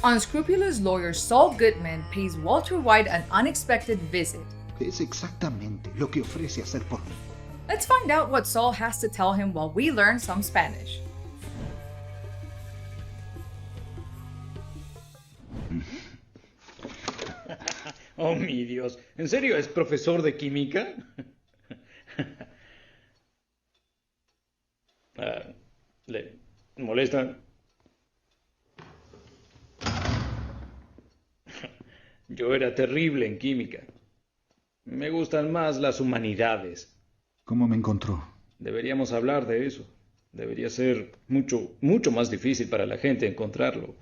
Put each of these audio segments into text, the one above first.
Unscrupulous lawyer Saul Goodman pays Walter White an unexpected visit. Es exactamente lo que ofrece hacer por mí. Let's find out what Saul has to tell him while we learn some Spanish. Oh, mi Dios. ¿En serio es profesor de química? ¿Le molesta? Yo era terrible en química. Me gustan más las humanidades. ¿Cómo me encontró? Deberíamos hablar de eso. Debería ser mucho más difícil para la gente encontrarlo.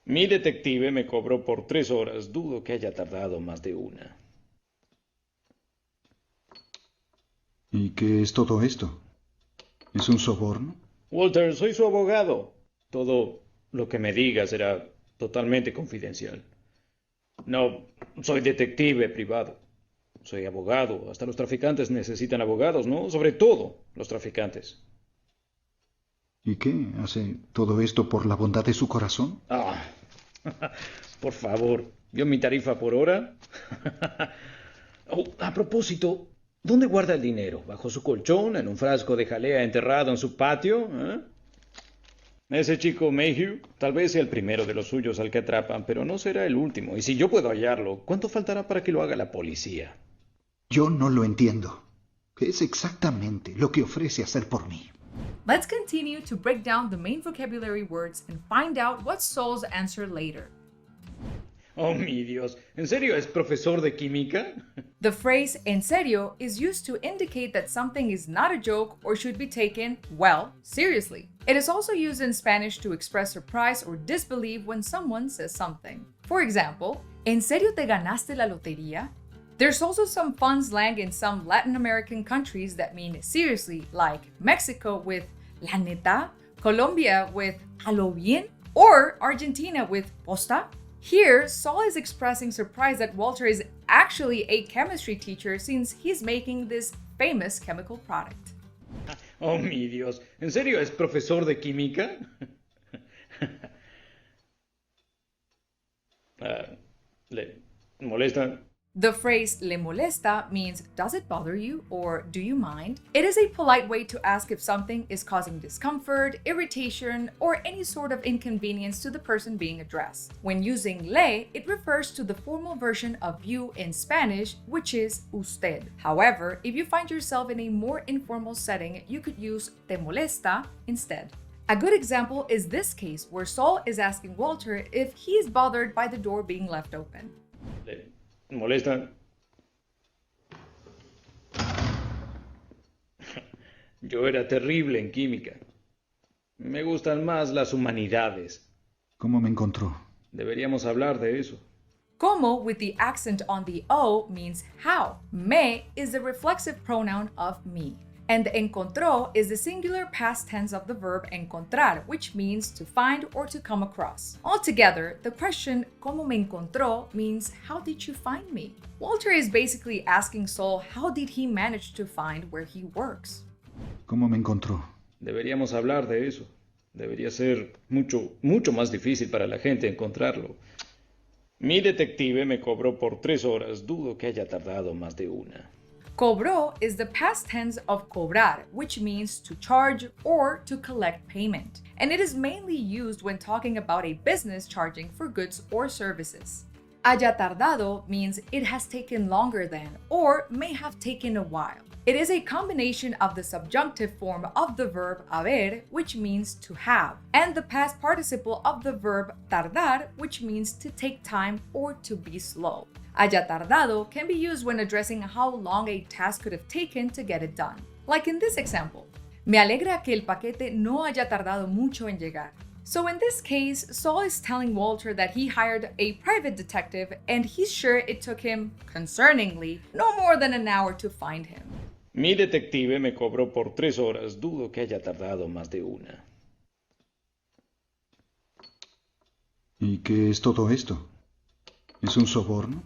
Mi detective me cobró por 3 horas. Dudo que haya tardado más de una. ¿Y qué es todo esto? ¿Es un soborno? Walter, soy su abogado. Todo lo que me diga será totalmente confidencial. No, soy detective privado. Soy abogado. Hasta los traficantes necesitan abogados, ¿no? Sobre todo los traficantes. ¿Y qué? ¿Hace todo esto por la bondad de su corazón? Ah, por favor, ¿vio mi tarifa por hora? Oh, a propósito, ¿dónde guarda el dinero? ¿Bajo su colchón? ¿En un frasco de jalea enterrado en su patio? ¿Eh? Ese chico Mayhew tal vez sea el primero de los suyos al que atrapan, pero no será el último. Y si yo puedo hallarlo, ¿cuánto faltará para que lo haga la policía? Yo no lo entiendo. ¿Qué es exactamente lo que ofrece hacer por mí? Let's continue to break down the main vocabulary words and find out what's Saul's answer later. Oh, mi Dios. ¿En serio es profesor de química? The phrase en serio is used to indicate that something is not a joke or should be taken, well, seriously. It is also used in Spanish to express surprise or disbelief when someone says something. For example, ¿En serio te ganaste la lotería? There's also some fun slang in some Latin American countries that mean seriously, like Mexico with la neta, Colombia with a lo bien, or Argentina with posta. Here, Saul is expressing surprise that Walter is actually a chemistry teacher since he's making this famous chemical product. Oh, mi Dios. ¿En serio es profesor de química? ¿Le molesta? The phrase le molesta means does it bother you or do you mind? It is a polite way to ask if something is causing discomfort, irritation, or any sort of inconvenience to the person being addressed. When using le, it refers to the formal version of you in Spanish, which is usted. However, if you find yourself in a more informal setting, you could use te molesta instead. A good example is this case where Saul is asking Walter if he is bothered by the door being left open. ¿Le molesta? Yo era terrible en química. Me gustan más las humanidades. ¿Cómo me encontró? Deberíamos hablar de eso. Como with the accent on the O means how. Me is the reflexive pronoun of me. And encontró is the singular past tense of the verb encontrar, which means to find or to come across. Altogether, the question ¿Cómo me encontró? Means how did you find me? Walter is basically asking Saul how did he manage to find where he works. ¿Cómo me encontró? Deberíamos hablar de eso. Debería ser mucho más difícil para la gente encontrarlo. Mi detective me cobró por 3 horas. Dudo que haya tardado más de una. Cobró is the past tense of cobrar, which means to charge or to collect payment. And it is mainly used when talking about a business charging for goods or services. Haya tardado means it has taken longer than or may have taken a while. It is a combination of the subjunctive form of the verb haber, which means to have, and the past participle of the verb tardar, which means to take time or to be slow. Haya tardado can be used when addressing how long a task could have taken to get it done. Like in this example, me alegra que el paquete no haya tardado mucho en llegar. So in this case, Saul is telling Walter that he hired a private detective and he's sure it took him, concerningly, no more than an hour to find him. Mi detective me cobró por 3 horas. Dudo que haya tardado más de una. ¿Y qué es todo esto? ¿Es un soborno?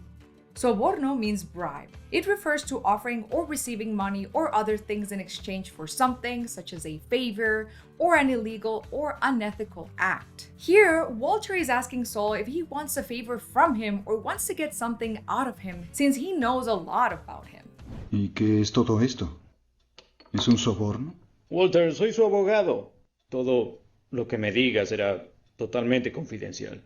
Soborno means bribe. It refers to offering or receiving money or other things in exchange for something, such as a favor or an illegal or unethical act. Here, Walter is asking Saul if he wants a favor from him or wants to get something out of him, since he knows a lot about him. ¿Y qué es todo esto? ¿Es un soborno? Walter, soy su abogado. Todo lo que me diga será totalmente confidencial.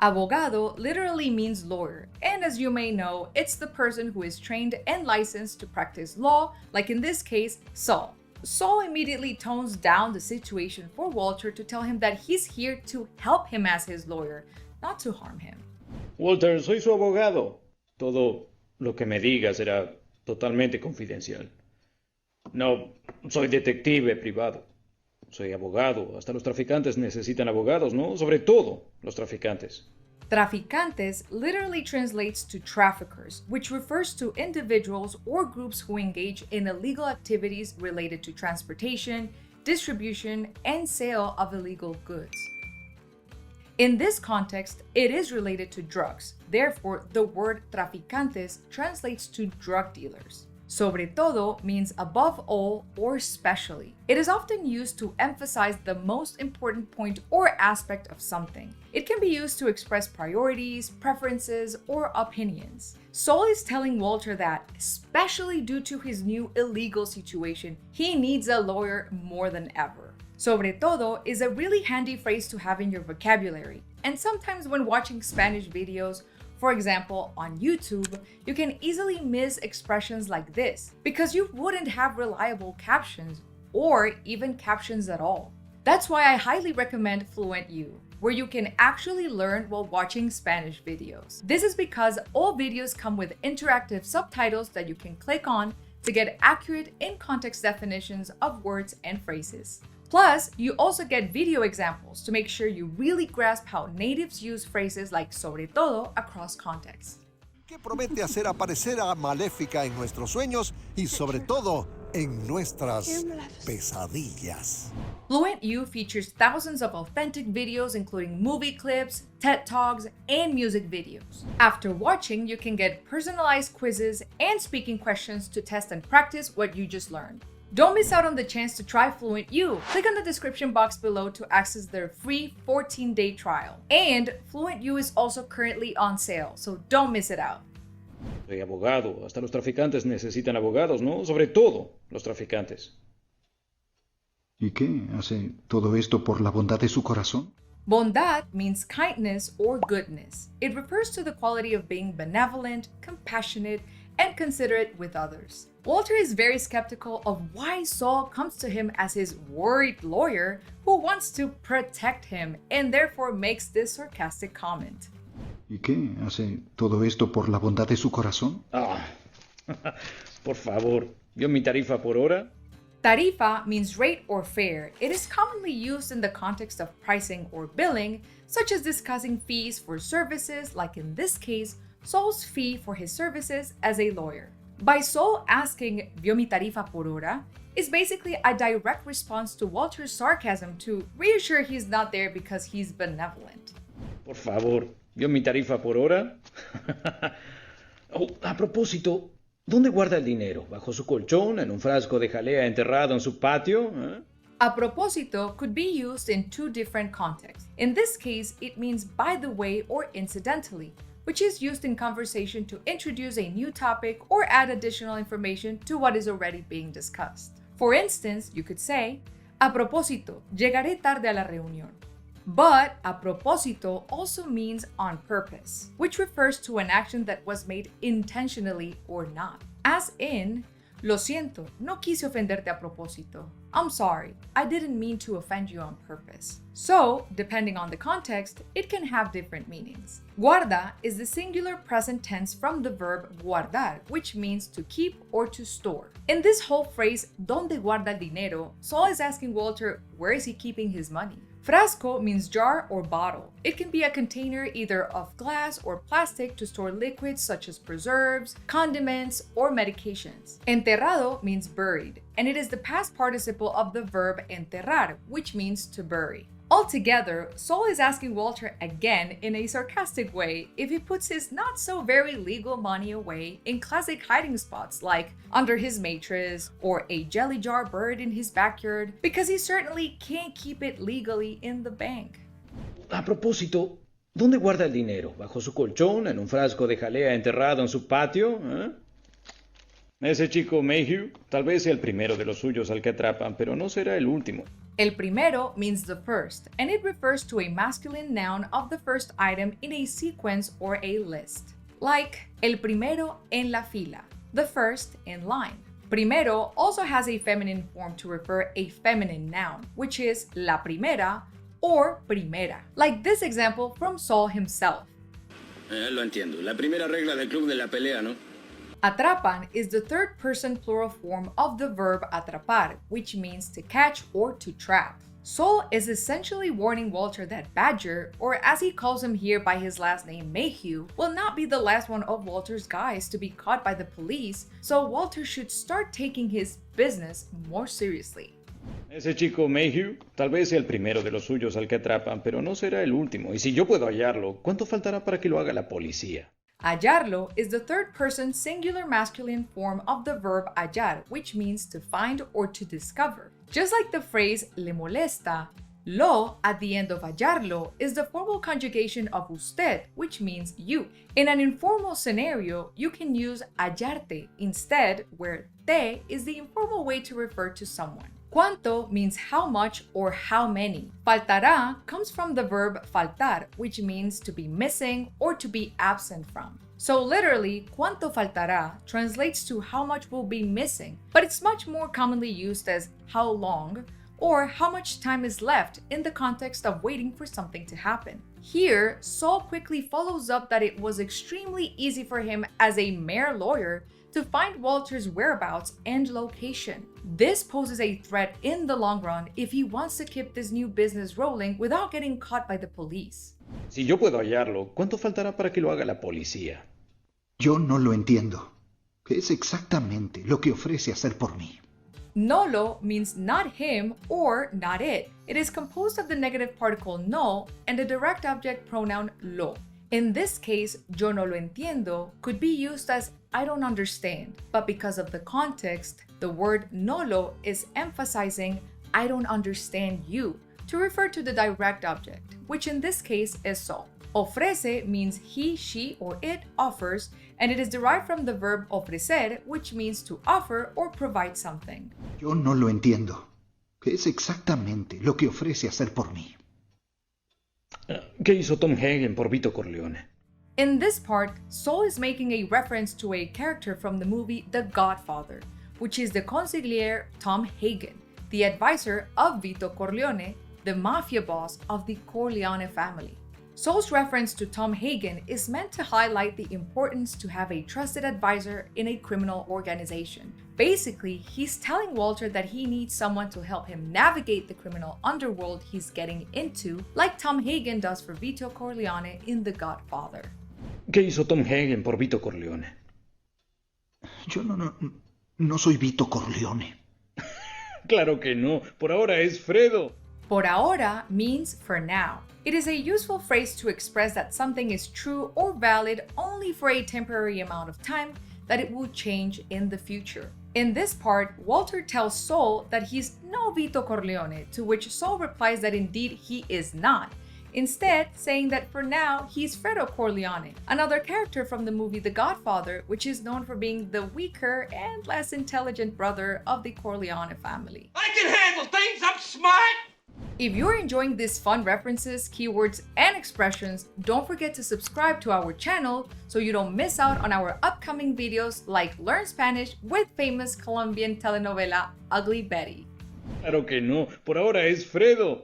Abogado literally means lawyer, and as you may know, it's the person who is trained and licensed to practice law, like in this case, Saul. Saul immediately tones down the situation for Walter to tell him that he's here to help him as his lawyer, not to harm him. Walter, soy su abogado. Todo lo que me diga será totalmente confidencial. No, soy detective privado. Soy abogado. Hasta los traficantes necesitan abogados, ¿no? Sobre todo los traficantes. Traficantes literally translates to traffickers, which refers to individuals or groups who engage in illegal activities related to transportation, distribution, and sale of illegal goods. In this context, it is related to drugs. Therefore, the word traficantes translates to drug dealers. Sobre todo means above all or especially. It is often used to emphasize the most important point or aspect of something. It can be used to express priorities, preferences, or opinions. Saul is telling Walter that, especially due to his new illegal situation, he needs a lawyer more than ever. Sobre todo is a really handy phrase to have in your vocabulary, and sometimes when watching Spanish videos, for example, on YouTube, you can easily miss expressions like this because you wouldn't have reliable captions or even captions at all. That's why I highly recommend FluentU, where you can actually learn while watching Spanish videos. This is because all videos come with interactive subtitles that you can click on to get accurate in-context definitions of words and phrases. Plus, you also get video examples to make sure you really grasp how natives use phrases like sobre todo across contexts. Que promete hacer aparecer a Maléfica en nuestros sueños y sobre todo en nuestras pesadillas. FluentU features thousands of authentic videos including movie clips, TED Talks, and music videos. After watching, you can get personalized quizzes and speaking questions to test and practice what you just learned. Don't miss out on the chance to try FluentU. Click on the description box below to access their free 14-day trial. And FluentU is also currently on sale, so don't miss it out. Soy abogado. Hasta los traficantes necesitan abogados, ¿no? Sobre todo los traficantes. ¿Y qué? ¿Hace todo esto por la bondad de su corazón? Bondad means kindness or goodness. It refers to the quality of being benevolent, compassionate, and considerate with others. Walter is very skeptical of why Saul comes to him as his worried lawyer who wants to protect him and therefore makes this sarcastic comment. ¿Y qué? ¿Hace todo esto por la bondad de su corazón? Ah, por favor, ¿vio mi tarifa por hora? Tarifa means rate or fare. It is commonly used in the context of pricing or billing, such as discussing fees for services, like in this case, Saul's fee for his services as a lawyer. By Saul asking, ¿Vio mi tarifa por hora?, is basically a direct response to Walter's sarcasm to reassure he's not there because he's benevolent. Por favor, ¿vio mi tarifa por hora? Oh, a propósito, ¿dónde guarda el dinero? ¿Bajo su colchón? ¿En un frasco de jalea enterrado en su patio? ¿Eh? A propósito could be used in two different contexts. In this case, it means by the way or incidentally, which is used in conversation to introduce a new topic or add additional information to what is already being discussed. For instance, you could say, a propósito, llegaré tarde a la reunión. But a propósito also means on purpose, which refers to an action that was made intentionally or not. As in, lo siento, no quise ofenderte a propósito. I'm sorry, I didn't mean to offend you on purpose. So, depending on the context, it can have different meanings. Guarda is the singular present tense from the verb guardar, which means to keep or to store. In this whole phrase, ¿Dónde guarda el dinero?, Saul is asking Walter, where is he keeping his money? Frasco means jar or bottle. It can be a container either of glass or plastic to store liquids such as preserves, condiments, or medications. Enterrado means buried, and it is the past participle of the verb enterrar, which means to bury. Altogether, Saul is asking Walter again in a sarcastic way if he puts his not so very legal money away in classic hiding spots like under his mattress or a jelly jar buried in his backyard, because he certainly can't keep it legally in the bank. A propósito, ¿dónde guarda el dinero? ¿Bajo su colchón? ¿En un frasco de jalea enterrado en su patio? ¿Eh? Ese chico Mayhew tal vez sea el primero de los suyos al que atrapan, pero no será el último. El primero means the first, and it refers to a masculine noun of the first item in a sequence or a list. Like, el primero en la fila, the first in line. Primero also has a feminine form to refer a feminine noun, which is la primera or primera. Like this example from Saul himself. Lo entiendo. La primera regla del club de la pelea, ¿no? Atrapan is the third person plural form of the verb atrapar, which means to catch or to trap. Saul is essentially warning Walter that Badger, or as he calls him here by his last name Mayhew, will not be the last one of Walter's guys to be caught by the police, so Walter should start taking his business more seriously. Ese chico Mayhew tal vez sea el primero de los suyos al que atrapan, pero no será el último. Y si yo puedo hallarlo, ¿cuánto faltará para que lo haga la policía? Hallarlo is the third person singular masculine form of the verb hallar, which means to find or to discover. Just like the phrase le molesta, lo at the end of hallarlo is the formal conjugation of usted, which means you. In an informal scenario, you can use hallarte instead, where te is the informal way to refer to someone. Cuánto means how much or how many. Faltará comes from the verb faltar, which means to be missing or to be absent from. So literally, cuánto faltará translates to how much will be missing, but it's much more commonly used as how long or how much time is left in the context of waiting for something to happen. Here, Saul quickly follows up that it was extremely easy for him as a mere lawyer to find Walter's whereabouts and location. This poses a threat in the long run if he wants to keep this new business rolling without getting caught by the police. Si yo puedo hallarlo, ¿cuánto faltará para que lo haga la policía? Yo no lo entiendo. ¿Qué es exactamente lo que ofrece hacer por mí? Nolo means not him or not it. It is composed of the negative particle no and the direct object pronoun lo. In this case, yo no lo entiendo could be used as I don't understand, but because of the context, the word nolo is emphasizing I don't understand you to refer to the direct object, which in this case is Saul. Ofrece means he, she, or it offers, and it is derived from the verb ofrecer, which means to offer or provide something. Yo no lo entiendo. ¿Qué es exactamente lo que ofrece hacer por mí? ¿Qué hizo Tom Hagen por Vito Corleone? In this part, Saul is making a reference to a character from the movie The Godfather, which is the consigliere Tom Hagen, the advisor of Vito Corleone, the mafia boss of the Corleone family. Saul's reference to Tom Hagen is meant to highlight the importance to have a trusted advisor in a criminal organization. Basically, he's telling Walter that he needs someone to help him navigate the criminal underworld he's getting into, like Tom Hagen does for Vito Corleone in The Godfather. ¿Qué hizo Tom Hagen por Vito Corleone? Yo no soy Vito Corleone. Claro que no, por ahora es Fredo. Por ahora means for now. It is a useful phrase to express that something is true or valid only for a temporary amount of time, that it will change in the future. In this part, Walter tells Saul that he's no Vito Corleone, to which Saul replies that indeed he is not, instead saying that for now he's Fredo Corleone, another character from the movie The Godfather, which is known for being the weaker and less intelligent brother of the Corleone family. I can handle things, I'm smart! If you're enjoying these fun references, keywords, and expressions, don't forget to subscribe to our channel so you don't miss out on our upcoming videos like Learn Spanish with famous Colombian telenovela Ugly Betty. Claro que no, por ahora es Fredo.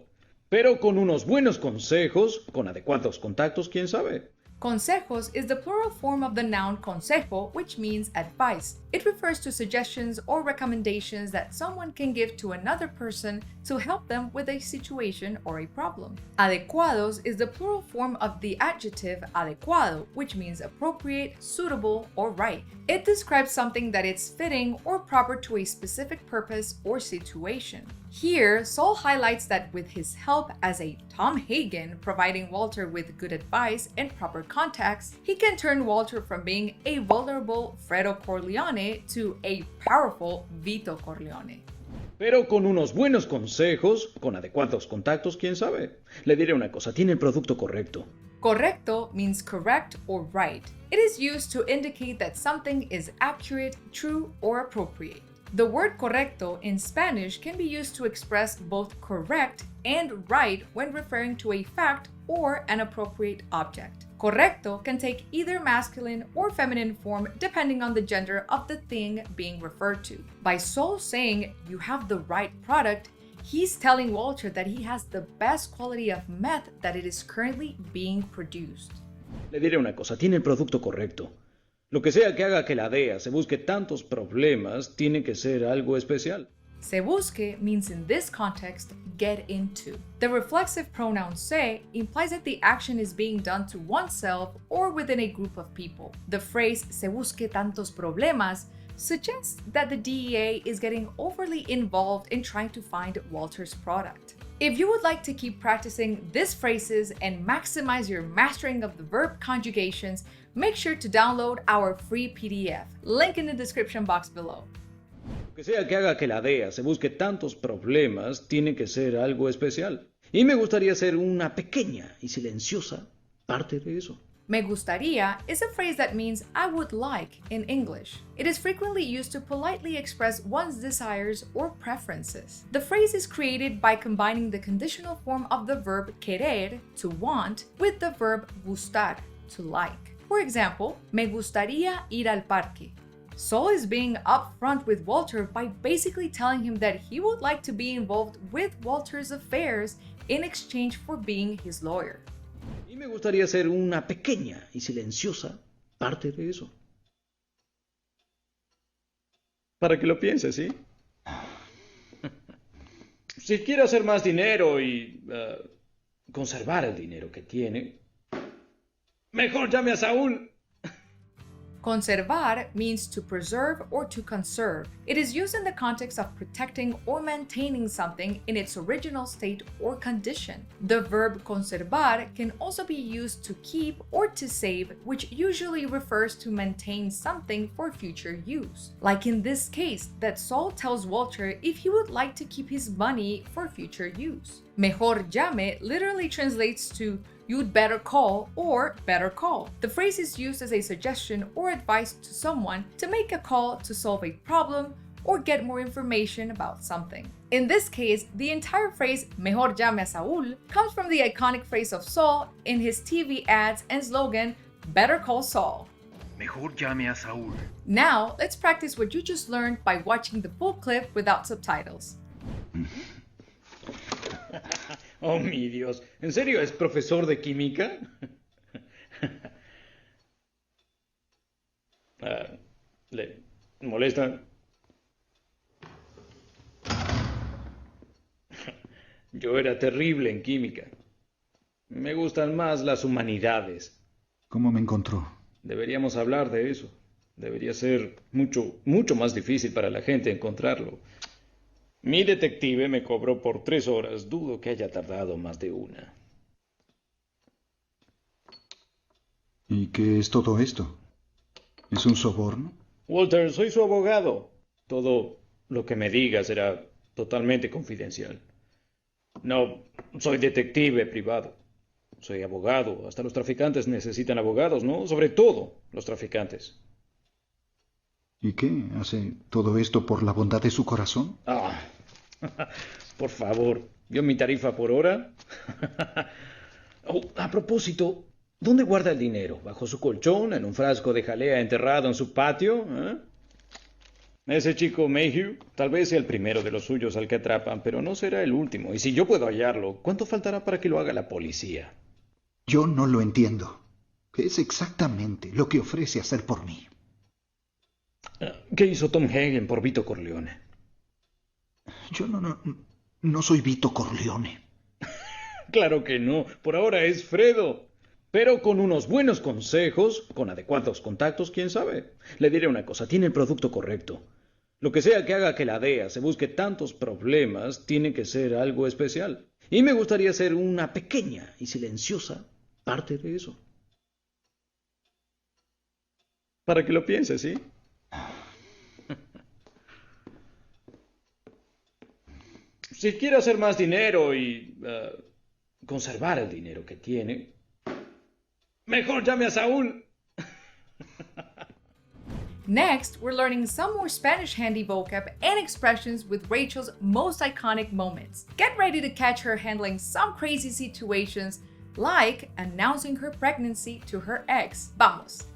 Pero con unos buenos consejos, con adecuados contactos, quién sabe. Consejos is the plural form of the noun consejo, which means advice. It refers to suggestions or recommendations that someone can give to another person to help them with a situation or a problem. Adecuados is the plural form of the adjective adecuado, which means appropriate, suitable, or right. It describes something that is fitting or proper to a specific purpose or situation. Here, Saul highlights that with his help as a Tom Hagen providing Walter with good advice and proper contacts, he can turn Walter from being a vulnerable Fredo Corleone to a powerful Vito Corleone. Pero con unos buenos consejos, con adecuados contactos, quién sabe. Le diré una cosa, tiene el producto correcto. Correcto means correct or right. It is used to indicate that something is accurate, true, or appropriate. The word correcto in Spanish can be used to express both correct and right when referring to a fact or an appropriate object. Correcto can take either masculine or feminine form depending on the gender of the thing being referred to. By Saul saying you have the right product, he's telling Walter that he has the best quality of meth that it is currently being produced. Le diré una cosa, tiene el producto correcto. Lo que sea que haga que la DEA se busque tantos problemas, tiene que ser algo especial. Se busque means in this context, get into. The reflexive pronoun se implies that the action is being done to oneself or within a group of people. The phrase se busque tantos problemas suggests that the DEA is getting overly involved in trying to find Walter's product. If you would like to keep practicing these phrases and maximize your mastering of the verb conjugations, make sure to download our free PDF. Link in the description box below. Lo que sea que haga que la DEA se busque tantos problemas, tiene que ser algo especial. Y me gustaría ser una pequeña y silenciosa parte de eso. Me gustaría is a phrase that means I would like in English. It is frequently used to politely express one's desires or preferences. The phrase is created by combining the conditional form of the verb querer, to want, with the verb gustar, to like. For example, me gustaría ir al parque. Saul is being upfront with Walter by basically telling him that he would like to be involved with Walter's affairs in exchange for being his lawyer. Y me gustaría ser una pequeña y silenciosa parte de eso. Para que lo piense, ¿sí? Si quiere hacer más dinero y conservar el dinero que tiene, mejor llame a Saúl. Conservar means to preserve or to conserve. It is used in the context of protecting or maintaining something in its original state or condition. The verb conservar can also be used to keep or to save, which usually refers to maintain something for future use. Like in this case, that Saul tells Walter if he would like to keep his money for future use. Mejor llame literally translates to you'd better call or better call. The phrase is used as a suggestion or advice to someone to make a call to solve a problem or get more information about something. In this case, the entire phrase mejor llame a Saúl comes from the iconic phrase of Saul in his TV ads and slogan, Better Call Saul. Mejor llame a Saúl. Now, let's practice what you just learned by watching the full clip without subtitles. Oh, mi Dios. ¿En serio es profesor de química? ¿Le molesta? Yo era terrible en química. Me gustan más las humanidades. ¿Cómo me encontró? Deberíamos hablar de eso. Debería ser mucho más difícil para la gente encontrarlo. Mi detective me cobró por 3 horas. Dudo que haya tardado más de una. ¿Y qué es todo esto? ¿Es un soborno? Walter, soy su abogado. Todo lo que me diga será totalmente confidencial. No, soy detective privado. Soy abogado. Hasta los traficantes necesitan abogados, ¿no? Sobre todo los traficantes. ¿Y qué? ¿Hace todo esto por la bondad de su corazón? Ah, por favor, ¿vio mi tarifa por hora? Oh, a propósito, ¿dónde guarda el dinero? ¿Bajo su colchón? ¿En un frasco de jalea enterrado en su patio? ¿Eh? Ese chico Mayhew tal vez sea el primero de los suyos al que atrapan, pero no será el último. Y si yo puedo hallarlo, ¿cuánto faltará para que lo haga la policía? Yo no lo entiendo. ¿Qué es exactamente lo que ofrece hacer por mí? ¿Qué hizo Tom Hagen por Vito Corleone? Yo no soy Vito Corleone. Claro que no. Por ahora es Fredo. Pero con unos buenos consejos, con adecuados contactos, quién sabe. Le diré una cosa, tiene el producto correcto. Lo que sea que haga que la DEA se busque tantos problemas, tiene que ser algo especial. Y me gustaría ser una pequeña y silenciosa parte de eso. Para que lo pienses, ¿sí? Si quiere hacer más dinero y conservar el dinero que tiene, mejor llame a Saúl. Next, we're learning some more Spanish handy vocab and expressions with Rachel's most iconic moments. Get ready to catch her handling some crazy situations like announcing her pregnancy to her ex. Vamos!